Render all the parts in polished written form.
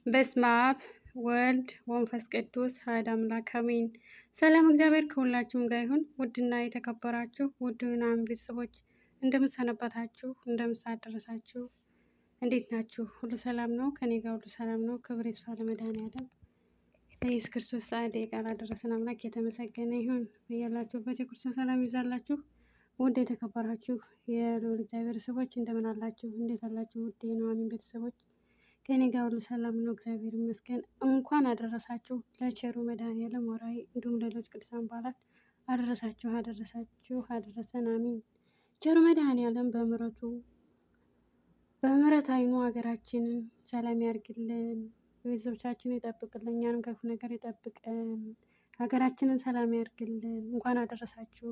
በስመ አብ ወልድ ወመንፈስ ቅዱስ አሐዱ አምላክ አሜን። ሰላም እግዚአብሔር ከሁላችሁም ጋር ይሁን። ውድና የተከበራችሁ ውድ ምናምን ቤተሰቦች እንደምን ሰነበታችሁ? እንደምን አደረሳችሁ? እንዴት ናችሁ? ሁሉ ሰላም ነው? ከኔ ጋር ሁሉ ሰላም ነው። ክብር ይስፋ ለመድኃኔዓለም ለኢየሱስ ክርስቶስ ሰዓት ደቂቃ ላደረሰን አምላክ የተመሰገነ ይሁን። በያላችሁበት የክርስቶስ ሰላም ይዛላችሁ። ውድ የተከበራችሁ የልዑል እግዚአብሔር ሰዎች እንደምን አላችሁ? እንዴት አላችሁ? ውድ የኑሐሚን ቤተሰቦች ከኔ ጋር ሁሉ ሰላም ነው፣ እግዚአብሔር ይመስገን። እንኳን አደረሳችሁ ለቸሩ መድኃኔዓለም ወርኃዊ እንዲሁም ሌሎች ቅዱሳን በዓላት አደረሰን። አሜን። ቸሩ መድኃኔዓለም በምሕረት ዓይኑ ሀገራችንን ሰላም ያርግልን፣ ቤተሰቦቻችንን ይጠብቅልን፣ እኛንም ከክፉ ነገር ይጠብቀን፣ ሀገራችንን ሰላም ያርግልን። እንኳን አደረሳችሁ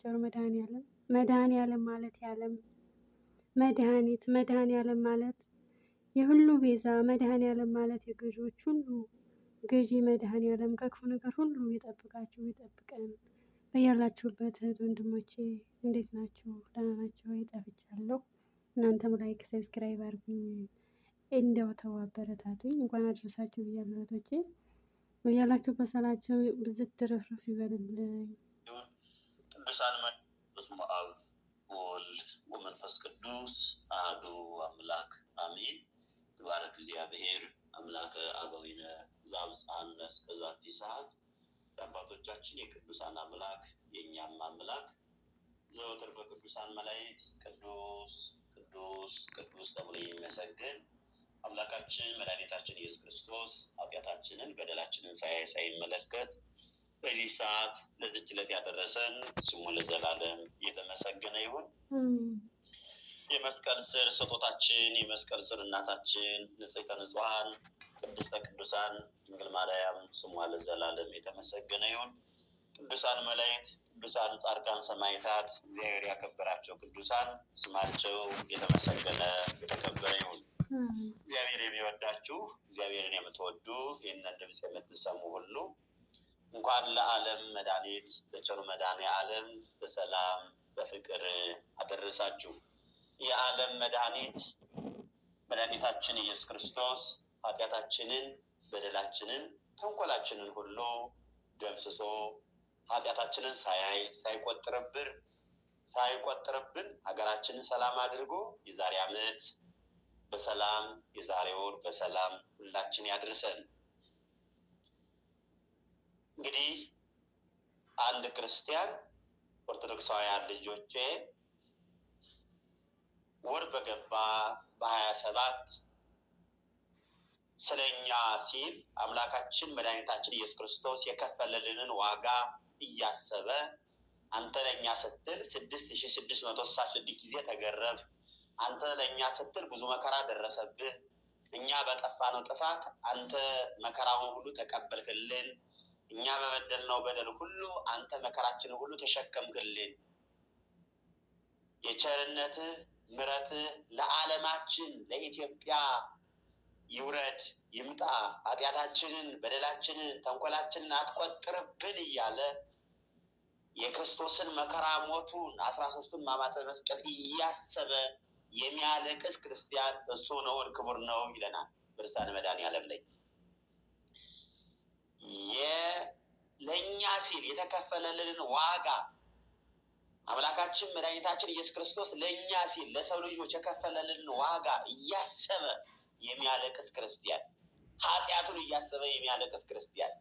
ቸሩ መድኃኔዓለም። መድኃኔዓለም ማለት የዓለም መድኃኒት፣ መድኃኔዓለም ማለት የሁሉ ቤዛ፣ መድኃኔዓለም ማለት የገዢዎች ሁሉ ገዢ መድኃኔዓለም ከክፉ ነገር ሁሉ ይጠብቃችሁ ይጠብቀን። በያላችሁበት እህት ወንድሞቼ እንዴት ናችሁ? ደህና ናችሁ ወይ? ጠፍቻለሁ። እናንተም ላይክ ሰብስክራይብ አድርጉኝ፣ እንደው ተው አበረታቱኝ። እንኳን አደረሳችሁ ብያለሁ እህቶቼ። በያላችሁበት ሰላችሁ ብዝት ትርፍርፍ ይበልልኝ። ቅዱሳን በስመ አብ ወወልድ ወመንፈስ ቅዱስ አሐዱ አምላክ አሜን። ተባረክ እግዚአብሔር አምላከ አበዊነ ዘአብጽሐነ እስከ ዛቲ ሰዓት። የአባቶቻችን የቅዱሳን አምላክ የእኛም አምላክ ዘወትር በቅዱሳን መላእክት ቅዱስ ቅዱስ ቅዱስ ተብሎ የሚመሰገን አምላካችን መድኃኒታችን ኢየሱስ ክርስቶስ ኃጢአታችንን በደላችንን ሳይመለከት በዚህ ሰዓት ለዚች ዕለት ያደረሰን ስሙ ለዘላለም የተመሰገነ ይሁን። የመስቀል ስር ስጦታችን፣ የመስቀል ስር እናታችን ንጽሕተ ንጹሐን ቅድስተ ቅዱሳን ድንግል ማርያም ስሟ ለዘላለም የተመሰገነ ይሁን። ቅዱሳን መላእክት፣ ቅዱሳን ጻድቃን፣ ሰማዕታት፣ እግዚአብሔር ያከበራቸው ቅዱሳን ስማቸው የተመሰገነ የተከበረ ይሁን። እግዚአብሔር የሚወዳችሁ እግዚአብሔርን የምትወዱ ይህንን ድምፅ የምትሰሙ ሁሉ እንኳን ለዓለም መድኃኒት ለቸሩ መድኃኔዓለም በሰላም በፍቅር አደረሳችሁ። የዓለም መድኃኒት መድኃኒታችን ኢየሱስ ክርስቶስ ኃጢአታችንን፣ በደላችንን፣ ተንኮላችንን ሁሉ ደምስሶ ኃጢአታችንን ሳይቆጥርብን ሀገራችንን ሰላም አድርጎ የዛሬ ዓመት በሰላም የዛሬ ወር በሰላም ሁላችን ያድርሰን። እንግዲህ አንድ ክርስቲያን ኦርቶዶክሳውያን ልጆቼ ወር በገባ በ27 ስለኛ ሲል አምላካችን መድኃኒታችን ኢየሱስ ክርስቶስ የከፈለልንን ዋጋ እያሰበ አንተ ለእኛ ስትል 6666 ጊዜ ተገረፍ፣ አንተ ለእኛ ስትል ብዙ መከራ ደረሰብህ፣ እኛ በጠፋነው ጥፋት አንተ መከራውን ሁሉ ተቀበልክልን፣ እኛ በበደልነው በደል ሁሉ አንተ መከራችንን ሁሉ ተሸከምክልን። የቸርነትህ ምሕረትህ ለዓለማችን ለኢትዮጵያ ይውረድ ይምጣ፣ ኃጢአታችንን፣ በደላችንን፣ ተንኮላችንን አትቆጥርብን እያለ የክርስቶስን መከራ ሞቱን 13ቱን ሕማማተ መስቀል እያሰበ የሚያለቅስ ክርስቲያን እሱ ነውር ክቡር ነው ይለናል በድርሳነ መድኃኔዓለም ላይ። ለእኛ ሲል የተከፈለልንን ዋጋ አምላካችን መድኃኒታችን ኢየሱስ ክርስቶስ ለእኛ ሲል ለሰው ልጆች የከፈለልንን ዋጋ እያሰበ የሚያለቅስ ክርስቲያን፣ ኃጢአቱን እያሰበ የሚያለቅስ ክርስቲያን፣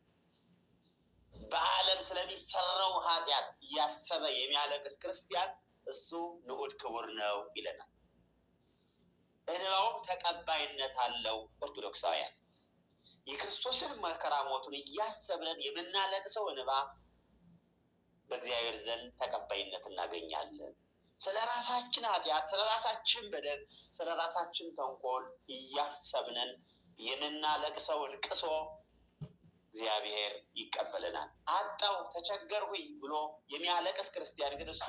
በዓለም ስለሚሰራው ኃጢአት እያሰበ የሚያለቅስ ክርስቲያን እሱ ንዑድ ክቡር ነው ይለናል። እንባውም ተቀባይነት አለው። ኦርቶዶክሳውያን የክርስቶስን መከራ ሞቱን እያሰብን የምናለቅሰው እንባ በእግዚአብሔር ዘንድ ተቀባይነት እናገኛለን። ስለ ራሳችን ኃጢአት፣ ስለ ራሳችን በደል፣ ስለ ራሳችን ተንኮል እያሰብንን የምናለቅሰው ልቅሶ እግዚአብሔር ይቀበለናል። አጣው ተቸገርሁኝ ብሎ የሚያለቅስ ክርስቲያን ግን እሱ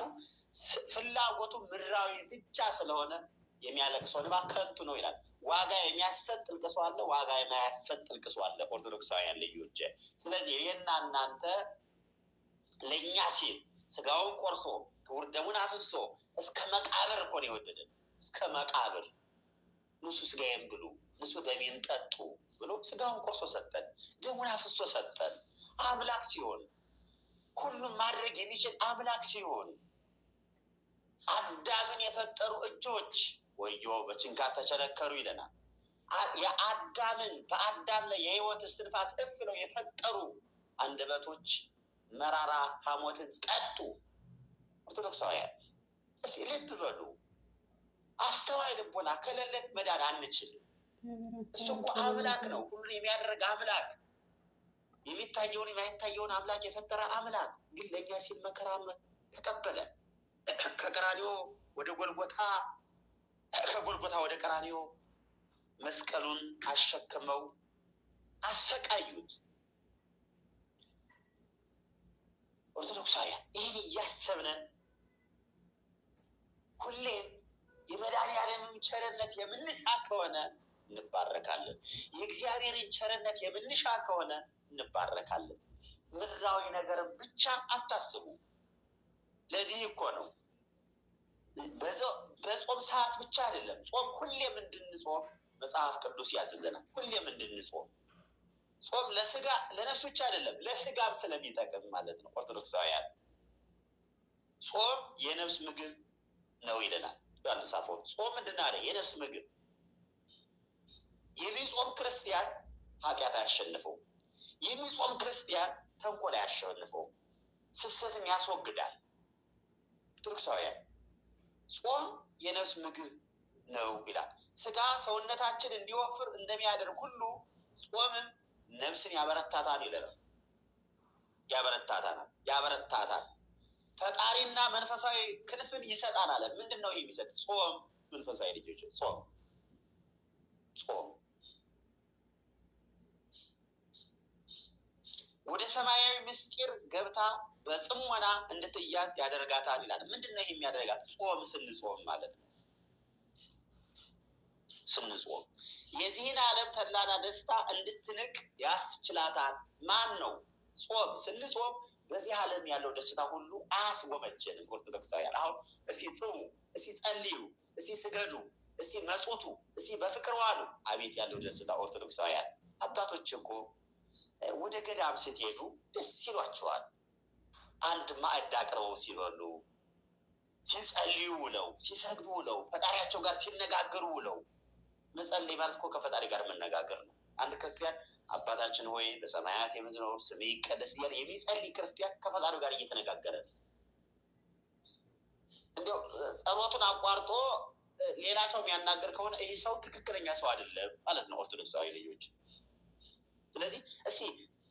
ፍላጎቱ ምድራዊ ብቻ ስለሆነ የሚያለቅሰው እንባ ከንቱ ነው ይላል። ዋጋ የሚያሰጥ ልቅሶ አለ፣ ዋጋ የማያሰጥ ልቅሶ አለ። ኦርቶዶክሳውያን ልጆች፣ ስለዚህ ይህና እናንተ ለእኛ ሲል ስጋውን ቆርሶ ክቡር ደሙን አፍሶ እስከ መቃብር እኮ ነው የወደደን። እስከ መቃብር ንሱ ስጋዬን ብሉ ንሱ ደሜን ጠጡ ብሎ ስጋውን ቆርሶ ሰጠን፣ ደሙን አፍሶ ሰጠን። አምላክ ሲሆን ሁሉም ማድረግ የሚችል አምላክ ሲሆን አዳምን የፈጠሩ እጆች ወዮ በችንካር ተቸነከሩ ይለናል። የአዳምን በአዳም ላይ የሕይወት እስትንፋስ እፍ ብለው የፈጠሩ አንደበቶች መራራ ሐሞትን ጠጡ። ኦርቶዶክሳውያን እስኪ ልብ በሉ። አስተዋይ ልቦና ከሌለን መዳን አንችልም። እሱ እኮ አምላክ ነው፣ ሁሉን የሚያደርግ አምላክ፣ የሚታየውን የማይታየውን አምላክ የፈጠረ አምላክ ግን ለእኛ ሲል መከራ ተቀበለ። ከቀራንዮ ወደ ጎልጎታ፣ ከጎልጎታ ወደ ቀራንዮ መስቀሉን አሸክመው አሰቃዩት። ኦርቶዶክሳውያን ይህን እያሰብነን ሁሌም የመድኃኒዓለምን ቸርነት የምንሻ ከሆነ እንባረካለን። የእግዚአብሔርን ቸርነት የምንሻ ከሆነ እንባረካለን። ምድራዊ ነገርን ብቻ አታስቡ። ለዚህ እኮ ነው በጾም ሰዓት ብቻ አይደለም፣ ጾም ሁሌም እንድንጾም መጽሐፍ ቅዱስ ያዘዘናል። ሁሌም እንድንጾም ጾም ለስጋ ለነፍስ ብቻ አይደለም፣ ለስጋም ስለሚጠቅም ማለት ነው። ኦርቶዶክሳውያን ጾም የነፍስ ምግብ ነው ይለናል ዮሐንስ አፈወርቅ። ጾም ምንድን አለ? የነፍስ ምግብ። የሚጾም ክርስቲያን ኃጢአት አያሸንፈው። የሚጾም ክርስቲያን ተንኮል አያሸንፈው፣ ስስትን ያስወግዳል። ኦርቶዶክሳውያን ጾም የነፍስ ምግብ ነው ይላል። ስጋ ሰውነታችን እንዲወፍር እንደሚያደርግ ሁሉ ጾምም ነፍስን ያበረታታል ይለናል። ያበረታታል። ፈጣሪና መንፈሳዊ ክንፍን ይሰጣል አለ። ምንድን ነው የሚሰጥ? ጾም። መንፈሳዊ ልጆች ጾም ወደ ሰማያዊ ምስጢር ገብታ በጽሞና እንድትያዝ ያደርጋታል ይላል። ምንድን ነው የሚያደርጋት? ጾም ስንጾም ማለት ነው። ስንጾም የዚህን ዓለም ተድላና ደስታ እንድትንቅ ያስችላታል። ማን ነው? ጾም። ስንጾም በዚህ ዓለም ያለው ደስታ ሁሉ አያስጎመጀንም። ኦርቶዶክሳውያን አሁን እስቲ ጾሙ፣ እስቲ ጸልዩ፣ እስቲ ስገዱ፣ እስቲ መጽውቱ፣ እስቲ በፍቅር ዋሉ። አቤት ያለው ደስታ! ኦርቶዶክሳውያን አባቶች እኮ ወደ ገዳም ስትሄዱ ደስ ይሏቸዋል። አንድ ማዕድ አቅርበው ሲበሉ፣ ሲጸልዩ ውለው፣ ሲሰግዱ ውለው፣ ፈጣሪያቸው ጋር ሲነጋገሩ ውለው። መጸለይ ማለት እኮ ከፈጣሪ ጋር መነጋገር ነው። አንድ ክርስቲያን አባታችን ሆይ በሰማያት የምትኖር ስምህ ይቀደስ እያለ የሚጸልይ ክርስቲያን ከፈጣሪው ጋር እየተነጋገረ ነው። እንዲያው ጸሎቱን አቋርጦ ሌላ ሰው የሚያናገር ከሆነ ይህ ሰው ትክክለኛ ሰው አይደለም ማለት ነው። ኦርቶዶክሳዊ ልጆች፣ ስለዚህ እስኪ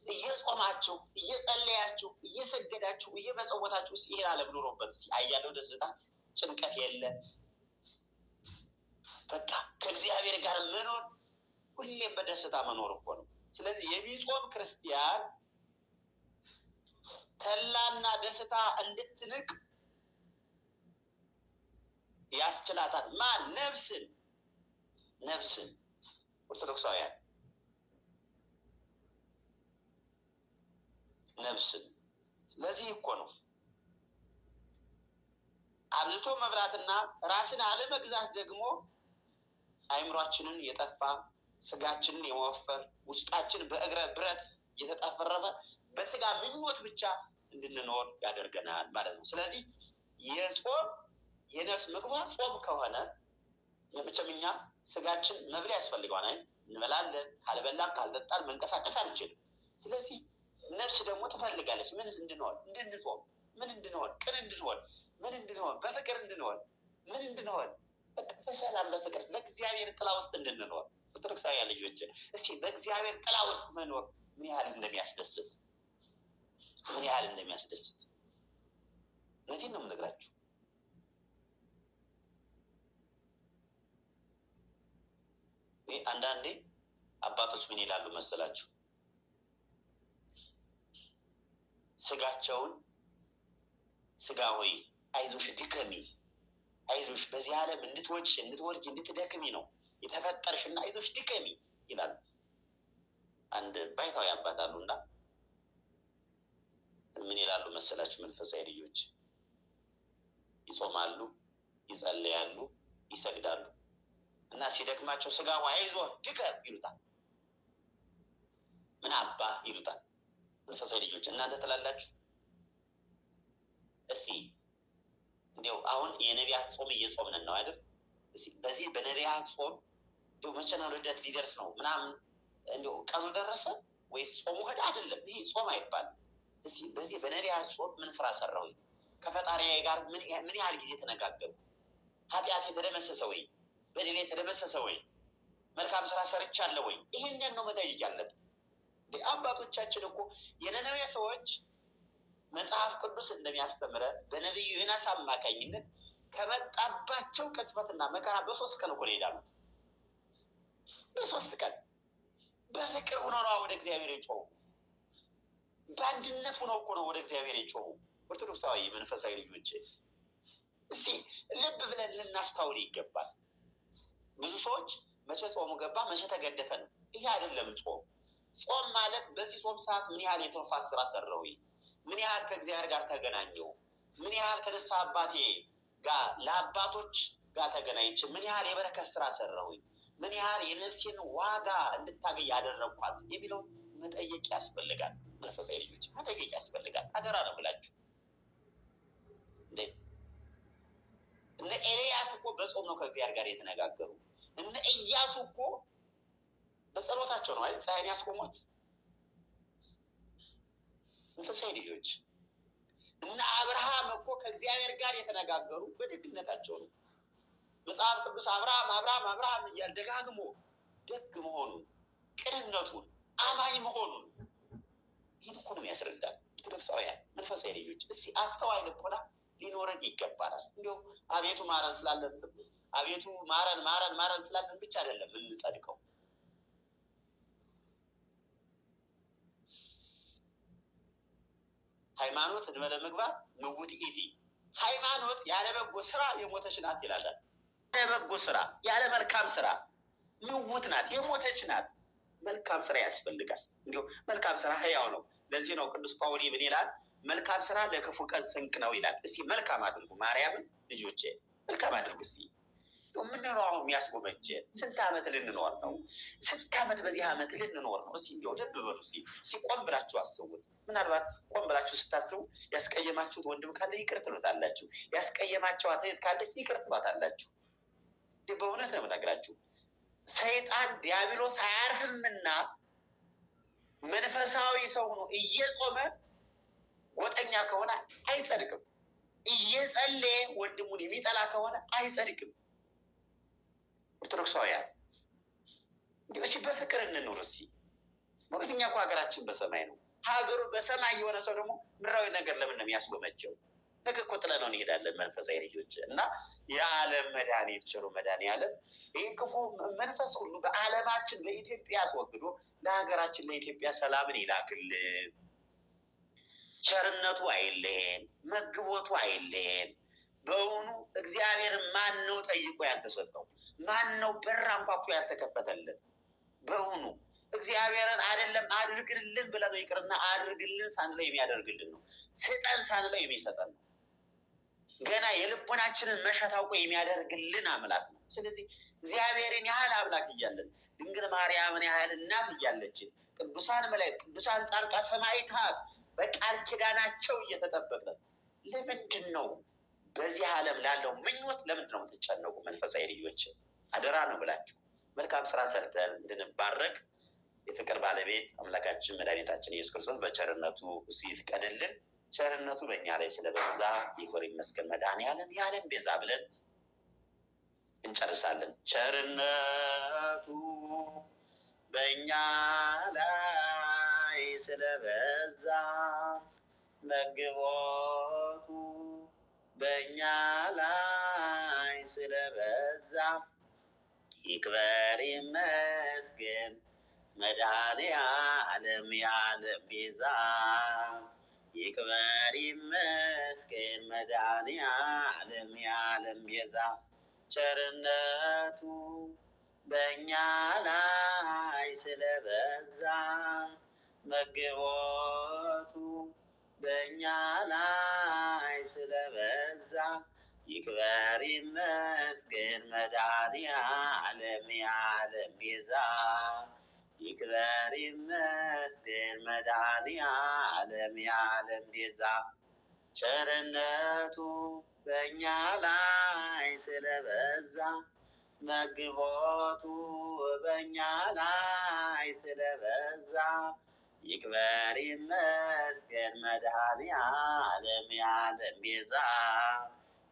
እየጾማችሁ እየጸለያችሁ እየሰገዳችሁ እየመጸወታችሁ ስ ይሄን ዓለም ኑሮበት አያለው ደስታ፣ ጭንቀት የለ። በቃ ከእግዚአብሔር ጋር መኖር ሁሌም በደስታ መኖር እኮ ነው። ስለዚህ የሚጾም ክርስቲያን ተላና ደስታ እንድትንቅ ያስችላታል። ማን? ነፍስን። ኦርቶዶክሳውያን ነፍስን። ስለዚህ እኮ ነው አብዝቶ መብላትና ራስን አለመግዛት ደግሞ አእምሯችንን የጠፋ ስጋችንን የመወፈር ውስጣችን በእግረ ብረት እየተጠፈረፈ በስጋ ምኞት ብቻ እንድንኖር ያደርገናል ማለት ነው። ስለዚህ የጾም የነፍስ ምግቧ ጾም ከሆነ መቼም እኛ ስጋችን መብል ያስፈልገዋል አይደል? እንበላለን። ካልበላን ካልጠጣን መንቀሳቀስ አንችልም። ስለዚህ ነፍስ ደግሞ ትፈልጋለች ምን እንድንሆን? እንድንጾም። ምን እንድንሆን? ቅን እንድንሆን። ምን እንድንሆን? በፍቅር እንድንሆን። ምን እንድንሆን? በሰላም በፍቅር በእግዚአብሔር ጥላ ውስጥ እንድንኖር። ኦርቶዶክሳውያን ልጆች እስኪ በእግዚአብሔር ጥላ ውስጥ መኖር ምን ያህል እንደሚያስደስት እውነቴን ነው የምነግራችሁ። አንዳንዴ አባቶች ምን ይላሉ መሰላችሁ? ስጋቸውን ስጋ ሆይ አይዞሽ ድከሚ፣ አይዞሽ በዚህ ዓለም እንድትወጪ እንድትወርጂ እንድትደክሚ ነው የተፈጠርሽና አይዞሽ ድከሚ ይላሉ። አንድ ባይታዊ አባት አሉና ምን ይላሉ መሰላችሁ? መንፈሳዊ ልጆች ይጾማሉ፣ ይጸልያሉ፣ ይሰግዳሉ እና ሲደክማቸው ስጋ አይዞህ ድከም ይሉታል። ይሉታል መንፈሳዊ ልጆች። እናንተ ትላላችሁ? እስቲ እንዲያው አሁን የነቢያት ጾም እየጾምን ነው አይደል? እስቲ በዚህ በነቢያት ጾም እንዲያው መቼ ነው ልደት ሊደርስ ነው ምናምን እንዲያው ቀኑ ደረሰ ወይስ ጾሙ ሄደ? አይደለም፣ ይሄ ጾም አይባልም። እስቲ በዚህ በነቢያት ጾም ምን ስራ ሰራሁኝ? ከፈጣሪዬ ጋር ምን ያህል ጊዜ ተነጋገሩ? ኃጢአት የተደመሰሰ ወይ? በደሌ የተደመሰሰ ወይ? መልካም ስራ ሰርቻለሁ ወይ? ይሄንን ነው መጠየቅ ያለብን። አባቶቻችን እኮ የነነዌ ሰዎች መጽሐፍ ቅዱስ እንደሚያስተምረን በነቢዩ ዮናስ አማካኝነት ከመጣባቸው ቅጽበትና መከራ በ3 ቀን እኮ ነው ይሄዳሉ። በ3 ቀን በፍቅር ሆኖ ነው ወደ እግዚአብሔር የጮሁ። በአንድነት ሆነው እኮ ነው ወደ እግዚአብሔር የጮሁ። ኦርቶዶክሳዊ መንፈሳዊ ልጆች እስኪ ልብ ብለን ልናስታውል ይገባል። ብዙ ሰዎች መቼ ጾሙ ገባ መቼ ተገደፈ ነው። ይሄ አይደለም ጾም። ጾም ማለት በዚህ ጾም ሰዓት ምን ያህል የትሩፋት ስራ ሰራሁ፣ ምን ያህል ከእግዚአብሔር ጋር ተገናኘው፣ ምን ያህል ከንስሐ አባቴ ጋር ለአባቶች ጋር ተገናኝቼ ምን ያህል የበረከት ስራ ሰራሁ፣ ምን ያህል የነፍሴን ዋጋ እንድታገኝ ያደረግኳት የሚለው መጠየቅ ያስፈልጋል። መንፈሳዊ ልጆች መጠየቅ ያስፈልጋል። አደራ ነው ብላችሁ እነ ኤልያስ እኮ በጾም ነው ከእግዚአብሔር ጋር የተነጋገሩ። እነ ኢያሱ እኮ በጸሎታቸው ነው አይደል ፀሐይን ያስቆሟት። መንፈሳዊ ልጆች እነ አብርሃም እኮ ከእግዚአብሔር ጋር የተነጋገሩ በደግነታቸው ነው። መጽሐፍ ቅዱስ አብርሃም እያለ ደጋግሞ ደግ መሆኑን፣ ቅንነቱን፣ አማኝ መሆኑን ይህን እኮ ነው ያስረዳል። ኦርቶዶክሳውያን መንፈሳዊ ልጆች እስኪ አስተዋይ ልቦና ሊኖረን ይገባናል። እንዲሁ አቤቱ ማረን ስላለን አቤቱ ማረን ስላለን ብቻ አይደለም የምንጸድቀው። ሃይማኖት እንበለ ምግባር ምውት ኢቲ፣ ሃይማኖት ያለ በጎ ስራ የሞተች ናት ይላል። ያለ በጎ ስራ ያለ መልካም ስራ ምውት ናት፣ የሞተች ናት። መልካም ስራ ያስፈልጋል። እንዲሁ መልካም ስራ ህያው ነው። ለዚህ ነው ቅዱስ ጳውሊ ምን ይላል? መልካም ስራ ለክፉ ቀን ስንቅ ነው ይላል። እስኪ መልካም አድርጉ፣ ማርያምን ልጆቼ መልካም አድርጉ። እስኪ ምንድነው አሁን የሚያስጎመጀን? ስንት ዓመት ልንኖር ነው? ስንት ዓመት በዚህ ዓመት ልንኖር ነው? እስኪ እንዲያው ልብ በሉ። እስኪ ቆም ብላችሁ አስቡት። ምናልባት ቆም ብላችሁ ስታስቡ ያስቀየማችሁት ወንድም ካለ ይቅር ትሉታላችሁ። ያስቀየማችኋት እህት ካለች ይቅር ትሏታላችሁ። በእውነት ነው የምነግራችሁ። ሰይጣን ዲያብሎስ አያርፍምና መንፈሳዊ ሰው ሆኖ እየጾመ ጎጠኛ ከሆነ አይጸድቅም። እየጸለየ ወንድሙን የሚጠላ ከሆነ አይጸድቅም። ኦርቶዶክሳውያን እንዲህ በፍቅር እንኑር። እስኪ ማለት እኛ እኮ ሀገራችን በሰማይ ነው። ሀገሩ በሰማይ የሆነ ሰው ደግሞ ምድራዊ ነገር ለምን ነው የሚያስጎመጀው? ነገ እኮ ጥለነው እንሄዳለን መንፈሳዊ ልጆች። እና የዓለም መድኃኒት ቸሩ መድኃኒዓለም ይህ ክፉ መንፈስ ሁሉ በዓለማችን በኢትዮጵያ አስወግዶ ለሀገራችን ለኢትዮጵያ ሰላምን ይላክልን። ቸርነቱ አይለየን፣ መግቦቱ አይለየን። በእውኑ እግዚአብሔር ማን ነው ጠይቆ ያልተሰጠው? ማን ነው በር አንኳኩቶ ያልተከፈተለት? በእውኑ እግዚአብሔርን አይደለም አድርግልን ብለን ይቅርና አድርግልን ሳንለው የሚያደርግልን ነው። ስጠን ሳንለው የሚሰጠን ነው። ገና የልቦናችንን መሻት አውቆ የሚያደርግልን አምላክ ነው። ስለዚህ እግዚአብሔርን ያህል አምላክ እያለን ድንግል ማርያምን ያህል እናት እያለችን ቅዱሳን መላእክት፣ ቅዱሳን ጻድቃን፣ ሰማዕታት በቃል ኪዳናቸው እየተጠበቅን ለምንድን ነው በዚህ ዓለም ላለው ምኞት ለምንድን ነው የምትጨነቁ? መንፈሳዊ ልጆች አደራ ነው ብላችሁ መልካም ስራ ሰርተን እንድንባረክ የፍቅር ባለቤት አምላካችን መድኃኒታችን ኢየሱስ ክርስቶስ በቸርነቱ እሱ ይፍቀድልን። ቸርነቱ በእኛ ላይ ስለበዛ ይክበር ይመስገን መድኃኒዓለም የዓለም ቤዛ ብለን እንጨርሳለን። ቸርነቱ በእኛ ላይ ስለበዛ መግቦቱ በእኛ ላይ ስለበዛ ይክበር ይመስገን መድኃኒዓለም የዓለም ቤዛ። ይክበር ይመስገን መድኃኒዓለም የዓለም ቤዛ። ቸርነቱ በእኛ ላይ ስለበዛ መግቦቱ በእኛ ላይ ስለበዛ ይክበር ይመስገን መድኃኒዓለም የዓለም ቤዛ። ይክበር ይመስገን ይመስገን መድኃኔዓለም የዓለም ቤዛ ቸርነቱ በእኛ ላይ ስለበዛ መግቦቱ በእኛ ላይ ስለበዛ ይክበር ይመስገን መድኃኔዓለም የዓለም ቤዛ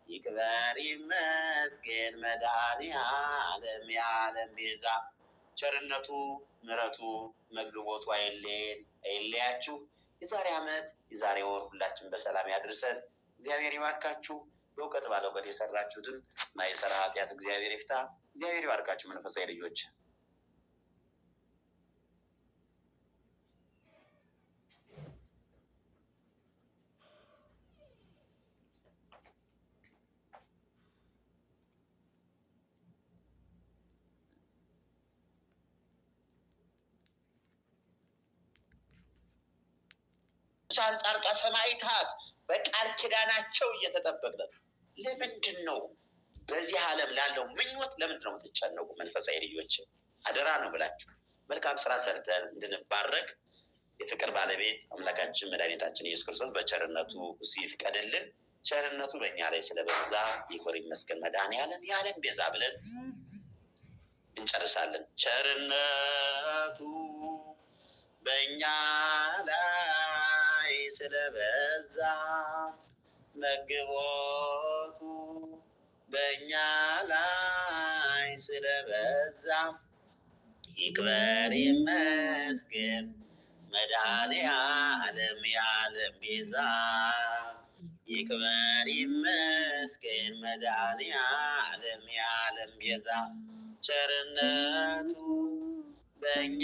ይክበር ይመስገን መድኃኔዓለም የዓለም ቤዛ ቸርነቱ ምሕረቱ መግቦቱ አይለያችሁ። የዛሬ ዓመት የዛሬ ወር ሁላችን በሰላም ያድርሰን። እግዚአብሔር ይባርካችሁ። በእውቀት ባለ እውቀት የሰራችሁትን ማይሰራ ኃጢአት እግዚአብሔር ይፍታ። እግዚአብሔር ይባርካችሁ መንፈሳዊ ልጆች። ጻድቃን ሰማዕታት በቃል ኪዳናቸው እየተጠበቅን ለምንድን ነው በዚህ ዓለም ላለው ምኞት ለምንድን ነው የምትጨነቁ? መንፈሳዊ ልጆች አደራ ነው ብላችሁ መልካም ስራ ሰርተን እንድንባረክ የፍቅር ባለቤት አምላካችን መድኃኒታችን ኢየሱስ ክርስቶስ በቸርነቱ እሱ ይፍቀድልን። ቸርነቱ በእኛ ላይ ስለበዛ ይክበር ይመስገን መድኃኔዓለም የዓለም ቤዛ ብለን እንጨርሳለን። ቸርነቱ በእኛ ላይ ስለበዛ መግቦቱ በእኛ ላይ ስለበዛ ይክበር ይመስገን መድኃኔዓለም የዓለም ቤዛ ይክበር ይመስገን መድኃኔዓለም የዓለም ቤዛ ቸርነቱ በእኛ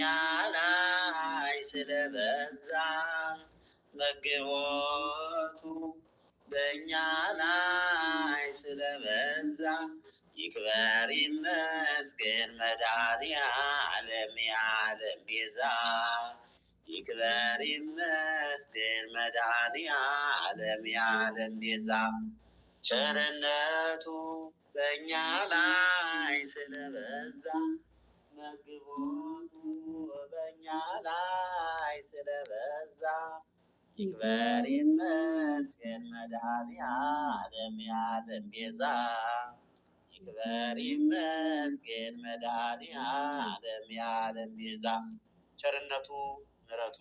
ላይ ስለበዛ መግቦቱ በእኛ ላይ ስለበዛ ይክበር ይመስገን መድኃኔዓለም የዓለም ቤዛ ይክበር ይመስገን መድኃኔዓለም የዓለም ቤዛ ቸርነቱ በእኛ ላይ ስለበዛ መግቦቱ በእኛ ላይ ስለበዛ ይክበር ይመስገን መድኃኔዓለም የዓለም ቤዛ ይክበር ይመስገን መድኃኔዓለም የዓለም ቤዛ ቸርነቱ ምሕረቱ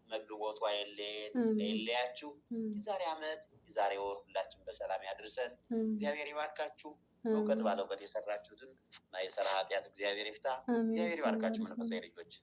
መግቦቱ አይለያችሁ። የዛሬ ዓመት የዛሬ ወር ሁላችን በሰላም ያድርሰን። እግዚአብሔር ይባርካችሁ። በእውቀት ባለ እውቀት የሰራችሁትን ማይሰራ ኃጢአት እግዚአብሔር ይፍታ። እግዚአብሔር ይባርካችሁ መንፈሳዊ ልጆች።